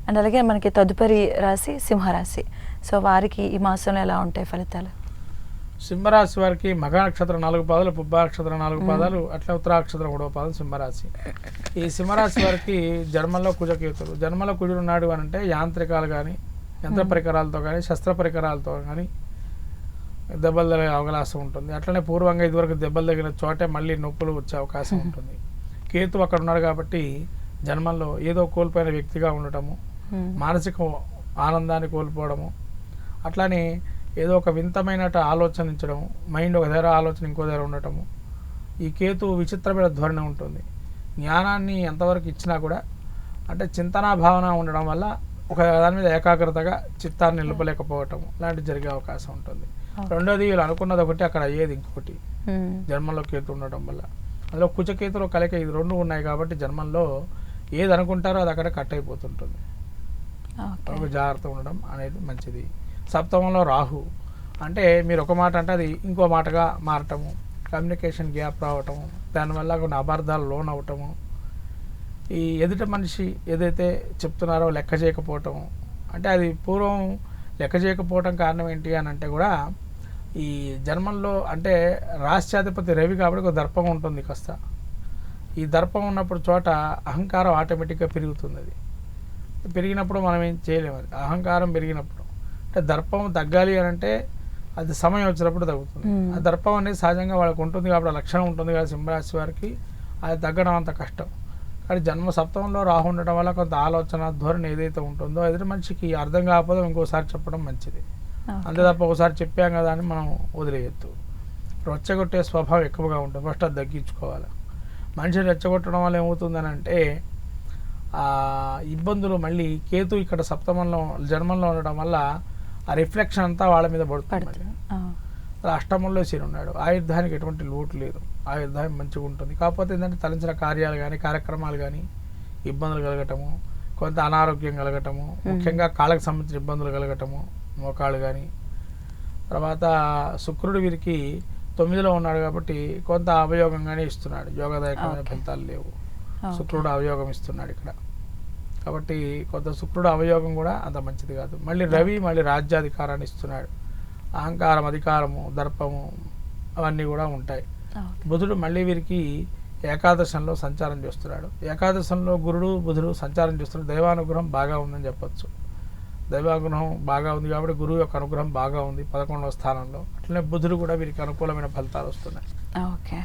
And అలాగే మనకి తదుపరి రాశి సింహరాశి. సో వారికి ఈ మాసంలో ఎలా ఉంటాయి ఫలితాలు? సింహరాశి వారికి మఘ నక్షత్రం 4 పాదాలు, పుబ్బ నక్షత్రం 4 పాదాలు, అట్లా ఉత్తరాక్షత్రం 3వ పాదం సింహరాశి. ఈ సింహరాశి వారికి జన్మంలో కుజకేతులు. జన్మలో కుజుడు ఉన్నాడు అని అంటే యాంత్రికాలు కానీ, యంత్ర పరికరాలతో కానీ, శస్త్ర పరికరాలతో కానీ దెబ్బలు తగిలే అవకాశం ఉంటుంది. అట్లనే పూర్వంగా ఇదివరకు దెబ్బలు తగిన చోటే మళ్ళీ నొప్పులు వచ్చే అవకాశం ఉంటుంది. కేతు అక్కడ ఉన్నాడు కాబట్టి జన్మంలో ఏదో కోల్పోయిన వ్యక్తిగా ఉండటము, మానసిక ఆనందాన్ని కోల్పోవడము, అట్లానే ఏదో ఒక వింతమైన ఆలోచనించడము, మైండ్ ఒక దగ్గర ఆలోచన ఇంకో దగ్గర ఉండటము. ఈ కేతు విచిత్రమైన ధోరణి ఉంటుంది. జ్ఞానాన్ని ఎంతవరకు ఇచ్చినా కూడా అంటే చింతనా భావన ఉండడం వల్ల ఒక దాని మీద ఏకాగ్రతగా చిత్తాన్ని నిలపలేకపోవటం లాంటివి జరిగే అవకాశం ఉంటుంది. రెండోది వీళ్ళు అనుకున్నది ఒకటి, అక్కడ అయ్యేది ఇంకొకటి. జన్మంలో కేతు ఉండటం వల్ల అందులో కుజకేతులో కలయిక ఇది రెండు ఉన్నాయి కాబట్టి జన్మంలో ఏది అనుకుంటారో అది అక్కడ కట్ అయిపోతుంటుంది. ఒక జాగ్రత్త ఉండడం అనేది మంచిది. సప్తమంలో రాహు అంటే మీరు ఒక మాట అంటే అది ఇంకో మాటగా మారటము, కమ్యూనికేషన్ గ్యాప్ రావటము, దానివల్ల కొన్ని అపార్థాలు లోన్ అవటము, ఈ ఎదుటి మనిషి ఏదైతే చెప్తున్నారో లెక్క చేయకపోవటము. అంటే అది పూర్వం లెక్క చేయకపోవటం కారణం ఏంటి అని అంటే కూడా ఈ జన్మంలో అంటే రాష్ట్రాధిపతి రవి కాబట్టి ఒక దర్పం ఉంటుంది కాస్త. ఈ దర్పం ఉన్నప్పుడు చోట అహంకారం ఆటోమేటిక్గా పెరుగుతుంది. అది పెరిగినప్పుడు మనం ఏం చేయలేము. అది అహంకారం పెరిగినప్పుడు అంటే దర్పం తగ్గాలి అని అంటే అది సమయం వచ్చినప్పుడు తగ్గుతుంది. ఆ దర్పం అనేది సహజంగా వాళ్ళకి ఉంటుంది కాబట్టి ఆ లక్షణం ఉంటుంది కదా సింహరాశి వారికి. అది తగ్గడం అంత కష్టం. కానీ జన్మ సప్తమంలో రాహు ఉండడం వల్ల కొంత ఆలోచన ధోరణి ఏదైతే ఉంటుందో ఎదుటి మనిషికి అర్థం కాకపోతే ఇంకోసారి చెప్పడం మంచిది. అంతే తప్ప ఒకసారి చెప్పాం కదా అని మనం వదిలేయద్దు. రెచ్చగొట్టే స్వభావం ఎక్కువగా ఉంటుంది. ఫస్ట్ అది తగ్గించుకోవాలి. మనిషిని రెచ్చగొట్టడం వల్ల ఏమవుతుందని అంటే ఇబ్బందులు మళ్ళీ కేతు ఇక్కడ సప్తమంలో జన్మంలో ఉండడం వల్ల ఆ రిఫ్లెక్షన్ అంతా వాళ్ళ మీద పడుతుంది. అష్టమంలో శని ఉన్నాడు. ఆయుర్ధానికి ఎటువంటి లోటు లేదు. ఆయుర్ధాయం మంచిగా ఉంటుంది. కాకపోతే ఏంటంటే తలంచిన కార్యాలు కానీ కార్యక్రమాలు కానీ ఇబ్బందులు కలగటము, కొంత అనారోగ్యం కలగటము, ముఖ్యంగా కాళ్ళకు సంబంధించిన ఇబ్బందులు కలగటము, మోకాళ్ళు కానీ. తర్వాత శుక్రుడు వీరికి 9లో ఉన్నాడు కాబట్టి కొంత అవయోగంగానే ఇస్తున్నాడు. యోగదాయకమైన ఫలితాలు లేవు. శుక్రుడు అవయోగం ఇస్తున్నాడు ఇక్కడ కాబట్టి కొంత శుక్రుడు అవయోగం కూడా అంత మంచిది కాదు. మళ్ళీ రవి మళ్ళీ రాజ్యాధికారాన్ని ఇస్తున్నాడు. అహంకారం, అధికారము, దర్పము అవన్నీ కూడా ఉంటాయి. బుధుడు మళ్ళీ వీరికి ఏకాదశంలో సంచారం చేస్తున్నాడు. ఏకాదశంలో గురుడు బుధుడు సంచారం చేస్తున్నాడు. దైవానుగ్రహం బాగా ఉందని చెప్పచ్చు. దైవానుగ్రహం బాగా ఉంది కాబట్టి గురువు యొక్క అనుగ్రహం బాగా ఉంది 11వ స్థానంలో. అట్లనే బుధుడు కూడా వీరికి అనుకూలమైన ఫలితాలు వస్తున్నాయి. ఓకే.